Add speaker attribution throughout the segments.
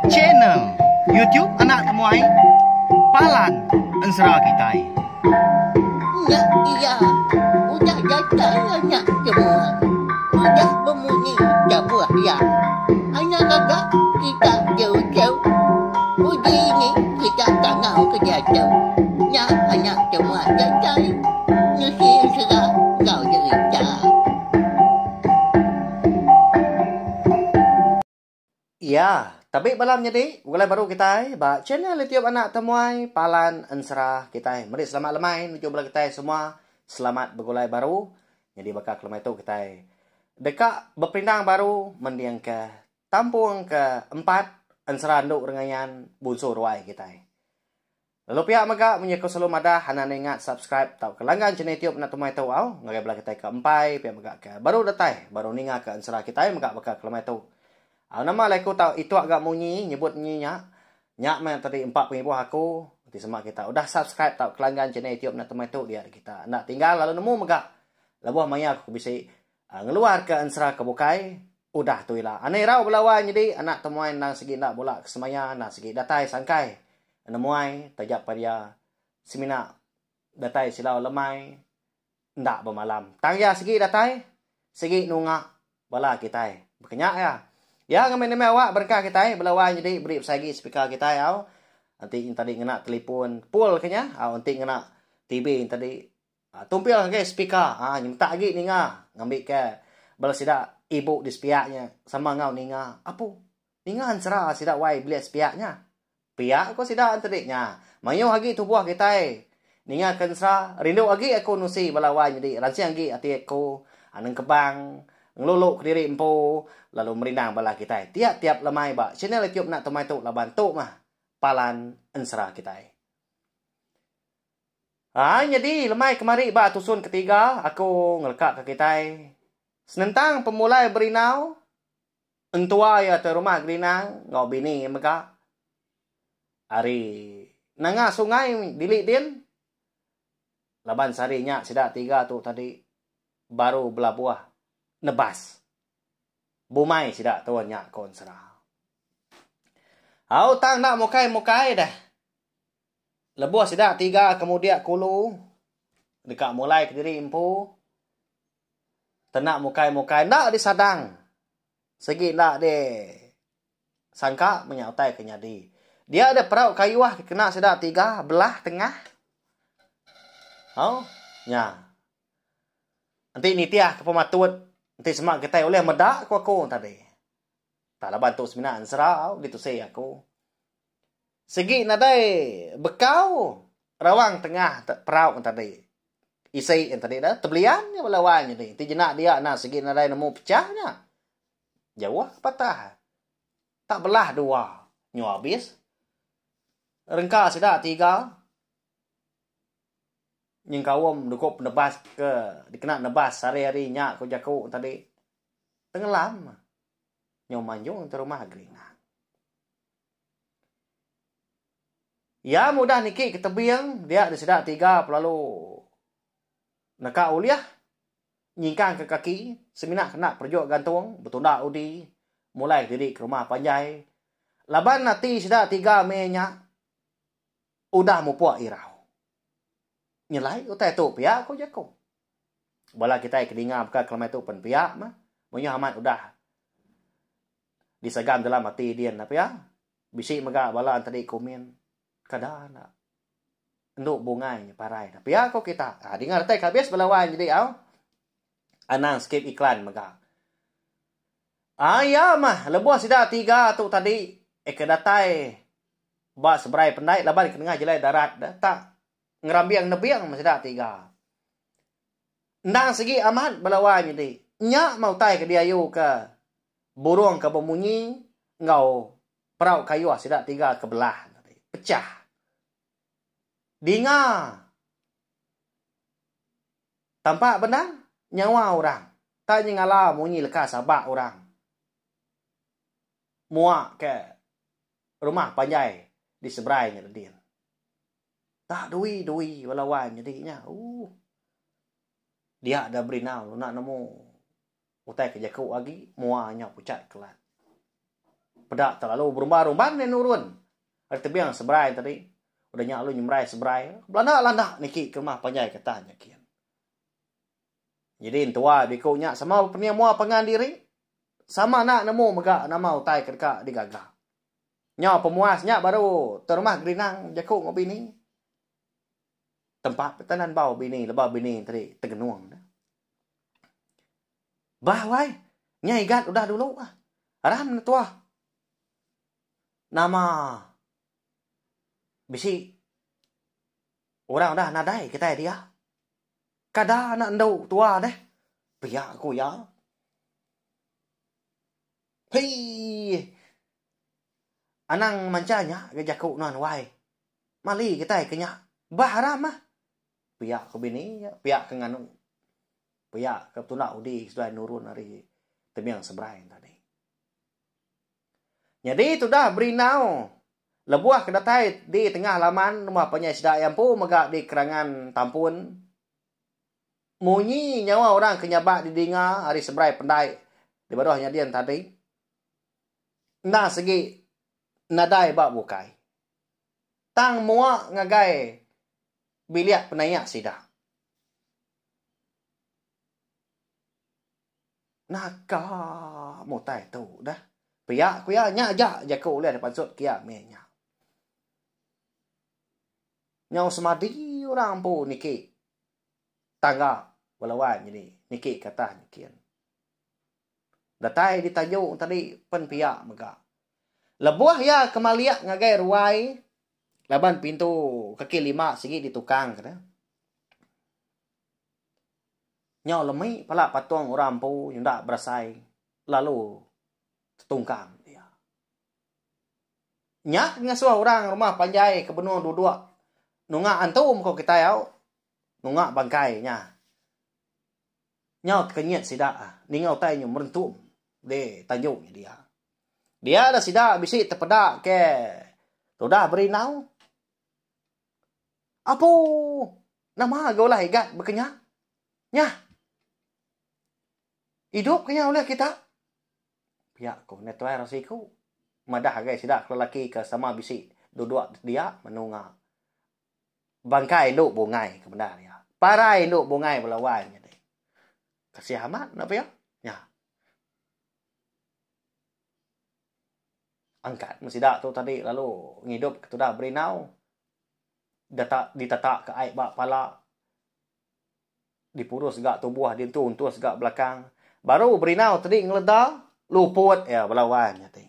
Speaker 1: channel YouTube anak temuai Palan Ensera Kitai.
Speaker 2: Ya, iya, udah datang anak semua. Udah berbunyi sebuah ya. Anak kakak kita jauh-jauh. Uji ini kita tak mau kejatuh. Ya, anak semua datang. Nusi serah kau cerita.
Speaker 3: Ya, tapi malam jadi mulai baru kita ba channel YouTube anak temuai Palan Ensera kita. Mari selamat lemai menuju belah kita semua. Selamat bergulai baru. Jadi bakal kelemai itu kita dekat berpindang baru mendiang ke tampung ke-4 Ensera nduk rengayan bunsur ruai kita. Lalu pihak maga menyeko selalu ada hanan ingat subscribe tau kelanggan channel YouTube anak temuai itu au ngagai belah kita ke-4 pihak maga ke baru datai baru ninga ke Ensera kita maga bakal kelemai itu. Nama aku tahu itu agak munyi nyebut nyinya nyak men tadi 4 pengibuh aku nanti semak kita udah subscribe tahu kelanggan channel YouTube nak teman itu dia kita nak tinggal lalu nemu megak labuh maya aku bisa ngeluar ke Ensera ke Bukai udah tu ilah aneh rau belawan jadi anak temuan nang segi nak bola ke semaya nak segi datai sangkai nemuai tajak pada semina datai silau lemai ndak bermalam tangya segi datai segi nunga bala kita berkenyak ya. Ya, ngamen awak berkah kita belawan jadi beri sagi speaker kita ya. Nanti tadi ngena telefon full kenya, nanti ngena TV tadi tumpil ke speaker. Nyemtak lagi ninga ngambil ke bala sida ibu di spiaknya sama ngau ninga. Apa? Ninga Ensera sida wai beli spiaknya. Piak ko sida tadinya. Mayo lagi tubuh kita. Ninga Ensera rindu lagi aku nusi belawan jadi ransiang lagi ati aku aneng kebang ngeluluk ke diri empu lalu merindang bala kita tiap-tiap lemai ba channel YouTube nak temai tu lah bantu mah Palan Ensera kita. Jadi lemai kemari ba tusun ketiga aku ngelekak ke kita senentang pemulai berinau entua ya te rumah gerinang ngau bini mega hari nanga sungai dilik din laban sarinya sida 3 tu tadi baru belah buah nebas bumai sida tuannya Ensera. Au tang nak mukai dah. Lebuh sida 3 kemudian kulu dekat mulai ke diri empu. Tenak mukai nak disadang. Segi nak de sangka menyautai ke nyadi. Dia ada perahu kayuah kena sida 3 belah tengah. Nya. Nanti nitiah ke pematut nanti semak kita oleh medak aku tadi. Tak lah bantu semina Ensera gitu saya aku. Segi nadai bekau rawang tengah perahu tadi. Isai yang tadi dah tebelian ya belawan jadi. Ti jenak dia nak segi nadai nemu pecahnya. Jauh patah. Tak belah 2. Nyu habis. Rengka sida 3. Yang kawam dukup nebas ke dikena nebas hari-hari nyak ko jaku tadi tenggelam nyomanjung ke rumah gerinang. Ya mudah niki ke tebiang dia ada sedak 3 lalu neka uliah nyingkang ke kaki semina kena perjok gantung betunda udi mulai diri ke rumah panjai laban nanti sedak 3 menya udah mupuak irau nyelai utai tu pihak ko jaku. Bala kita kedinga buka kelemai tu pen pihak mah. Munyo amat udah disegam dalam hati dia na pihak. Bisi mega bala tadi komen kadana. Nduk bungai parai na pihak ko kita. Dengar tai habis belawan jadi anang skip iklan mega. Ya mah lebuh sida 3 tu tadi kedatai ba sebrai pendai laban kenengah jelai darat dah tak ngerambiang nebiang masih dah 3. Ndang segi amat belawan jadi. Nyak mau tai ke dia yu ke burung ke bemunyi ngau perahu kayu sidak 3 ke belah tadi. Pecah. Dinga. Tampak benar nyawa orang. Tak nyengala munyi lekas sabak orang. Muak ke rumah panjai di seberainya dia. Tak dui belawan jadinya. Dia ada berinau nak nemu utai ke jaku lagi muanya pucat kelat. pedak terlalu berumbar-umbar ni nurun. Ada tebiang seberai tadi. Udah nyak lu nyemrai seberai. Belanda niki ke rumah panjai katanya kian. Jadi tua bikunya sama punya mua pengan diri. Sama nak nemu megak nama utai kedeka digagah. Nya pemuasnya baru terumah gerinang jakuk ngopi ni. Tempat petanan bau bini lebah bini tadi tegenuang dah. Bah wai, nyai gat udah dulu ah. Aram tua. Nama bisi orang dah nadai kita dia. Kada nak ndau tua deh. Pihak aku ya. Hei. Anang mancanya gajaku non wai. Mali kita kenya. Bah aram ah. Pihak ke bini, pihak ke nganu. Pihak ke tunak udi sudah nurun hari temiang seberai tadi. Jadi itu dah berinau. Lebuah kedatai di tengah laman rumah penyai sedak yang pu megak di kerangan tampun. Munyi nyawa orang kenyabak di dinga hari seberai pendai di bawahnya dia tadi. Nah segi nadai bak bukai. Tang muak ngagai biliak penayak sidak. Naka mutai tu dah. Pihak ku ya nya aja jaku le depan sut kia menya. Nyau semadi orang pu niki. Tangga walawan jadi niki kata nyikian. Datai ditajuk tadi pen pihak mega. Lebuah ya kemaliak ngagai ruai. Laban pintu kaki 5 segi ditukang kada. Nyau lemai pala patuang orang pu yang dak berasai. Lalu tungkang dia. Nyak ngasuh orang rumah panjai ke benua dua-dua. Nunga antum kau kita yau. Nunga bangkai nya. Nyau kenyet sidak ningau tai nyu merentum de tanjung dia. Dia ada sidak bisi terpedak ke sudah berinau. Apo nama gaulah igat berkenya. Nya. Hidup kenya oleh kita. Pihak ko netway rasiku. Madah guys sidak lelaki ke sama bisi duduk dia menunga. Bangkai induk bungai kebenar ya. Parai induk bungai belawan jadi. Kasih amat apa ya? Ya. Angkat mesidak tu tadi lalu ngidup ketudah berinau. Ditatak ke aib bak pala. Dipurus gak tubuh dintu untus gak belakang. Baru berinau tadi ngeleda luput ya belawan nyati.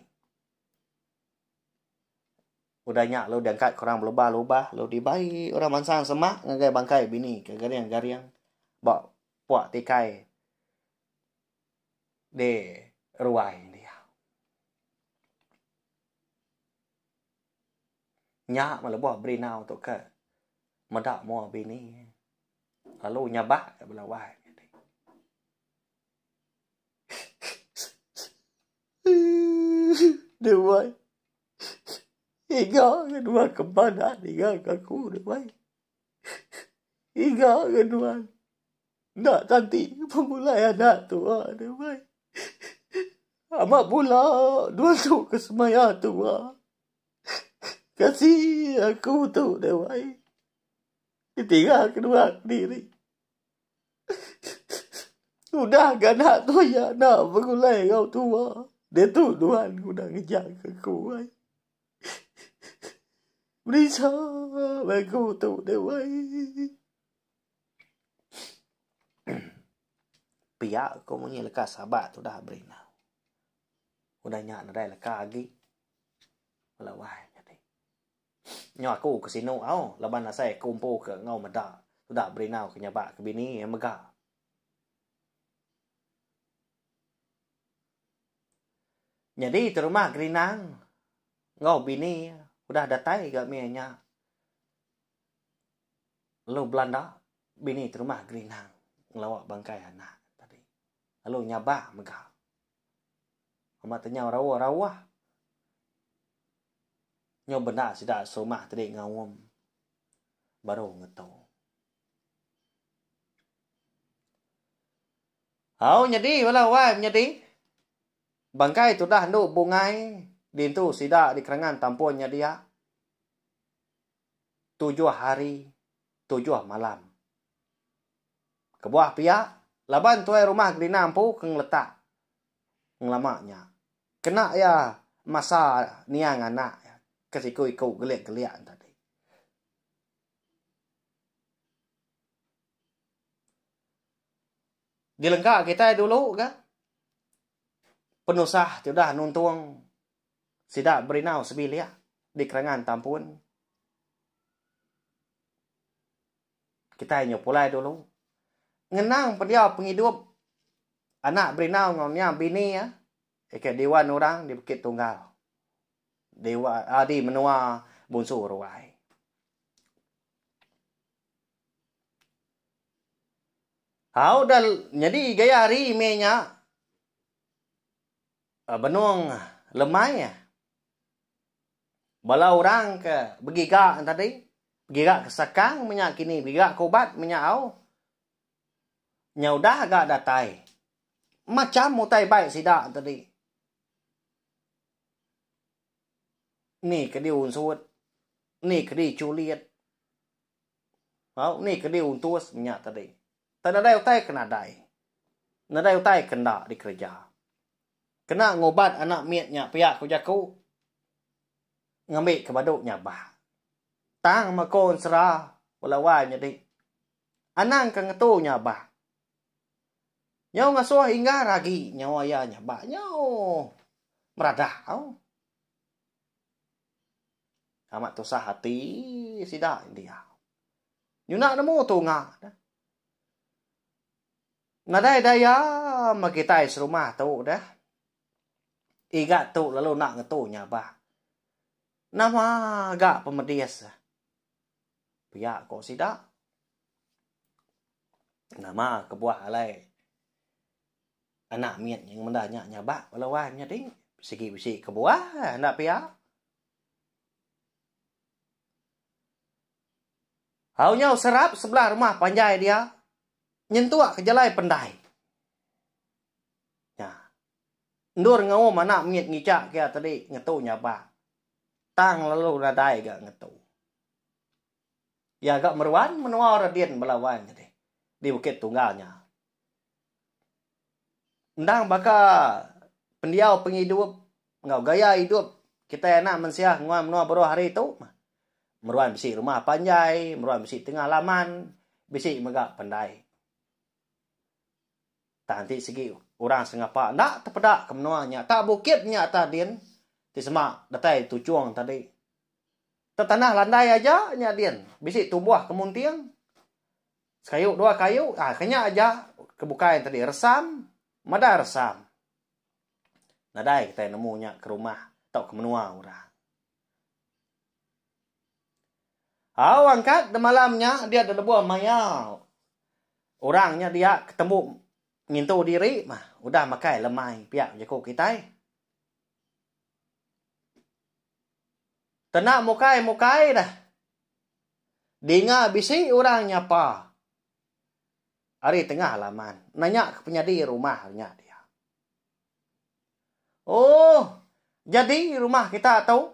Speaker 3: Udahnya lo diangkat korang berubah-ubah lo dibai orang mansang semak ngagai bangkai bini ke gariang-gariang bak puak tikai de ruai dia. Nyak melebuh berinau tu ke medak mua bini. Lalu nyabak ke belawai. Dewai. Iga kedua kemana tinggal aku dewai. Iga kedua. Nak nanti pemulai anak tua dewai. Amat pula dua tu ke semaya tua. Kasih aku tu dewai. Tinggal kedua diri. Udah gak nak tu ya nak pemulai kau tua. Dia tu Tuhan udah ngejar ke aku. Berisa aku tu dewai. Pihak aku punya lekas sahabat tu dah berinau. Udah nyak nadai lekas lagi. Melawai jadi. Nyo aku ke sini au, laban saya kumpul ke ngau medak. Sudah berinau ke nyabak ke bini yang megah. Jadi di rumah gerinang. Ngau bini udah datai gak mianya. Lalu Belanda bini di rumah gerinang ngelawak bangkai anak tadi. Lalu nyabak megah. Amatnya rawah-rawah. Nyo benar sidak somah tadi ngawam. Baru ngetau. Jadi wala wai menjadi. Bangkai tu dah nduk bungai. Dintu sida di kerangan tampunnya dia 7 hari 7 malam. Kebuah pihak laban tuai rumah di nampu keng letak ngelamaknya. Kena ya masa niang anak ya. Kesiku ikut geliat-geliat tadi. Di lengkap kita dulu kan. Penusah sudah nuntung sidak berinau sebilia di kerangan tampun. Kita nyopulai dulu. Ngenang dia penghidup anak berinau ngomnya bini ya. Ke dewan orang di Bukit Tunggal. Dewa di menua bungsu ruai. Hau dah jadi gaya hari imenya benung lemai ya. Bala orang ke begigak tadi, begigak kesakang minyak kini, begigak kobat minyak au. Nyaudah agak datai. Macam mutai baik sidak tadi. Ni ke dia unsut. Ni ke dia culiat. Ni ke dia untus minyak tadi. Tak ada utai kena dai. Nadai utai kena di kerja. Kena ngobat anak miatnya pihak kujaku. Ngambil kebaduknya bah. Tang makon serah. Walawanya di. Anang ke ngetunya bah. Nyau ngasuh hingga ragi. Nyau ayahnya bah. Nyau meradah. Amat tusah hati sidak dia. Nyunak nemu tu ngak. Nadai daya magitai serumah tu dah. Igat tu lalu nak ngetunya bah. Nama agak pemedias. Pihak kok sidak. Nama kebuah alai. Anak miat yang mendanya nyabak walawannya ding. Segi-segi kebuah nak pihak. Haunya serap sebelah rumah panjai dia. Nyentuak ke jalai pendai. Ya. Ndur ngau mana miat ngicak kia tadi ngetu nyaba. Tang lalu nadai gak ngetu. Ya gak meruan menua radian belawan jadi. Di Bukit Tunggalnya. Ndang baka pendiau penghidup. Ngau gaya hidup. Kita enak mensiah ngua menua baru hari itu. Meruan bisi rumah panjai, meruan bisi tengah laman, bisi megak pandai. Nanti segi orang sengapa nak terpedak ke menuanya, tak bukitnya tadin, di semak datai tujuang tadi. Tanah landai aja nya din, bisi tumbuh kemuntiang. Kayu dua kayu, kanya aja kebukain tadi resam, mada resam. Nadai kita nemunya ke rumah, tau ke menua orang. Angkat de malamnya dia ada buah maya. Orangnya dia ketemu ngintu diri mah udah makai lemai pihak jago kita. Tenak mukai dah. Dinga bisi orang nyapa. Hari tengah halaman nanya ke penyadi rumahnya dia. Oh, jadi rumah kita tahu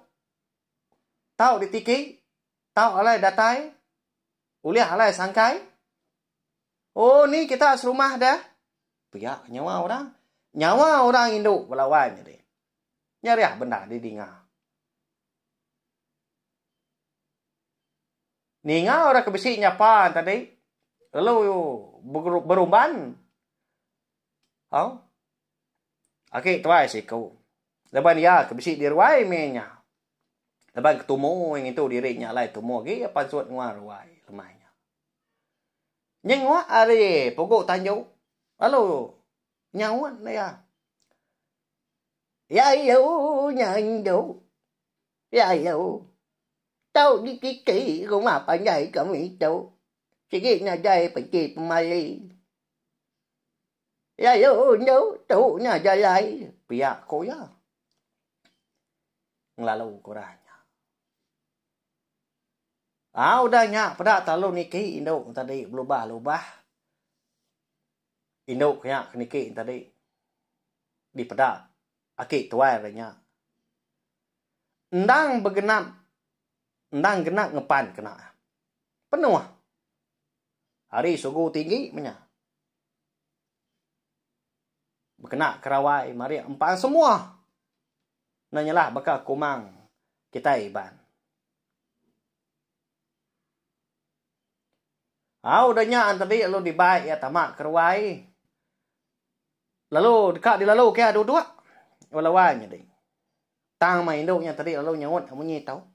Speaker 3: ditiki. Tahu alai datai? Uliah alai sangkai? Oh, ni kita serumah dah. Pihak nyawa orang. Nyawa orang induk belawan jadi. Nyariah benda di dinga. Ninga orang kebisi nyapa tadi. Lalu berumban. Oh. Okey, tuai sih kau. Lepas dia kebisi di ruai menya. Lepas ketemu yang itu dirinya lah ketemu lagi apa suat nguar ruai lemahnya. Nyengwa are pokok tanjau. Lalu nyawat dia. Ya yo nyandau. Ya yo. Tau di kiki rumah panjai kami tau. Sikit na jai pergi pemali. Ya yo no tu na jalai. Pihak ko ya. Ngelalu kurang. Udahnya pada talu niki induk tadi berubah-ubah. Induk nya niki tadi di pedak. Aki tuai nya. Endang bergenap. Endang genap ngepan kena. Penuh. Hari sugu tinggi punya. Berkena kerawai. Mari empan semua. Nanyalah bakal kumang kita iban. Udah nyaan tadi lalu dibaik ya tamak kerawai. Lalu dekat di lalu kaya dua-dua. Walawanya deh. Tang main induknya tadi lalu nyawut kamu nyitau.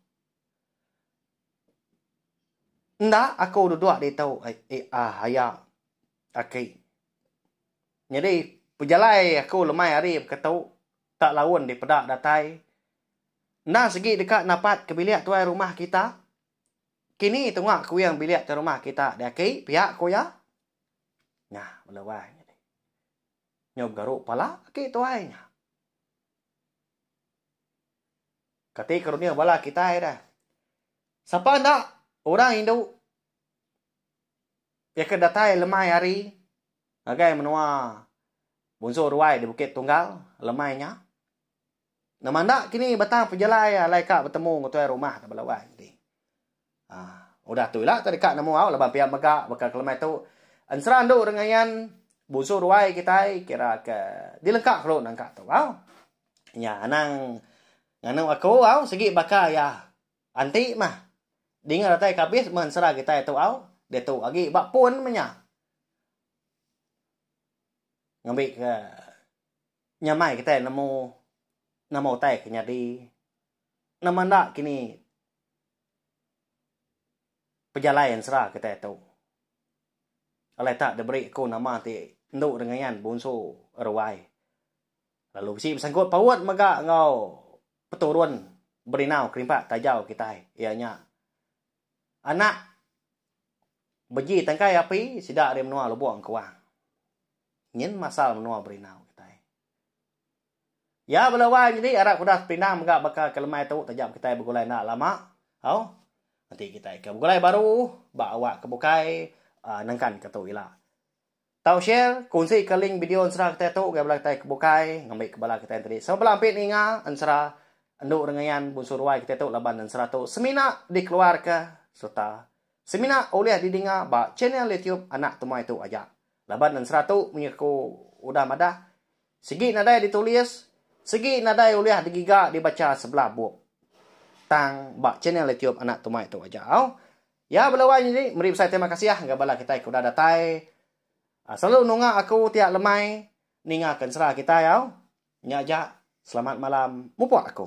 Speaker 3: Ndak aku dua-dua dia tahu. Haya. Okay. Jadi pejalai aku lemai hari ketau tak lawan di pedak datai. Nah segi dekat napat ke bilik tuai rumah kita. Kini tengok aku yang bilik tu rumah kita. Dia ke pihak aku ya. Nah, walawanya. Nyob garuk pala, ke tuainya. Kati karunia bala kita dah. Siapa ndak orang Indo ya kedatai lemai hari agai menua bunsur ruai di Bukit Tunggal lemainya. Nama ndak kini batang pejalai lai kak bertemu tuai rumah tak balawai. Udah tu lah tadi kak nemu leban pihak megak bakal kelemai tu. Ansran do dengan yan bunsur ruai kita kira ke dilengkap kalau nangkap tu. Ya anang aku segi bakal ya anti mah. Dengar tai kabis mensera kita itu dia tu agi bak pun menya. Ngambil ke nyamai kita nemu tai kenyadi. Nama ndak kini perjalanan serah kita itu. Alai tak diberi ko nama ti nduk dengan yan bunso ruai. Lalu si bersangkut pawat maga ngau peturun berinau kerimpak tajau kita ianya. Anak beji tangkai api sidak dia menua lubuang kewang. Nyen masal menua berinau kita. Ya belawai jadi arak kuda pindah maga bakal kelemai tu tajam kita bergulai nak lama. Nanti kita ke bergulai baru bawa ke bukai nangkan ke tu ila. Tahu share, kongsi ke link video ansara kita tu gaya belak ke bukai ngambil ke bala kita tadi. Sama bala ampit ninga ansara anduk dengan yan bunsur ruai kita tu laban ansara tu semina dikeluarkan serta semina oleh didinga ba channel YouTube anak temui itu aja. Laban ansara tu mengaku udah madah. Segi nadai ditulis, segi nadai oleh digiga dibaca sebelah buku. Tang ba channel YouTube anak temui itu aja. Ya belawai ni meri saya terima kasih ya gabala kita udah datai. Selalu nunga aku tiap lemai ningakan serah kita ya. Nya aja selamat malam mupo aku.